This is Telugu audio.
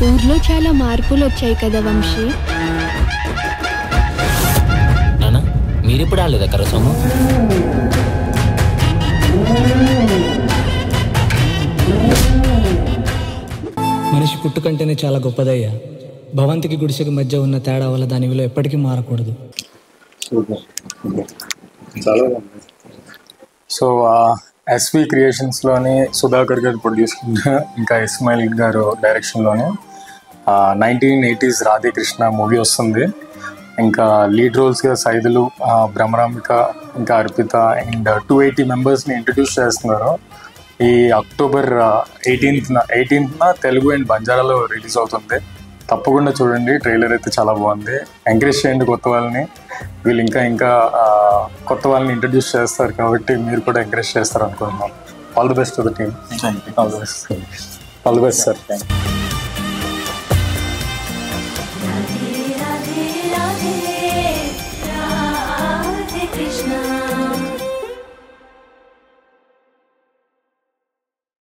ఊర్లో చాలా మార్పులు వచ్చాయి కదా వంశీ. నాన్న మీరిప్పుడు ఆడలేదా కరసము? మనిషి పుట్టుకంటేనే చాలా గొప్పదయ్యా. భవంతికి గుడిసెకి మధ్య ఉన్న తేడా వల్ల దాని విలువ ఎప్పటికీ మారకూడదు. సో ఎస్వి క్రియేషన్స్లోని సుధాకర్ గారు ప్రొడ్యూసర్గా, ఇంకా ఇస్మాయిల్ గారు డైరెక్షన్లోని 1980s రాధేకృష్ణ మూవీ వస్తుంది. ఇంకా లీడ్ రోల్స్గా సైదులు, బ్రహ్మరాంబిక, ఇంకా అర్పిత అండ్ 280 మెంబర్స్ని ఇంట్రడ్యూస్ చేస్తున్నారు. ఈ October 18th తెలుగు అండ్ బంజారాలో రిలీజ్ అవుతుంది. తప్పకుండా చూడండి. ట్రైలర్ అయితే చాలా బాగుంది. ఎంకరేజ్ చేయండి కొత్త వాళ్ళని. వీళ్ళు ఇంకా కొత్త వాళ్ళని ఇంట్రడ్యూస్ చేస్తారు కాబట్టి మీరు కూడా ఎంకరేజ్ చేస్తారు అనుకుంటున్నాం. All the best to the team. All the best sir. Thank you.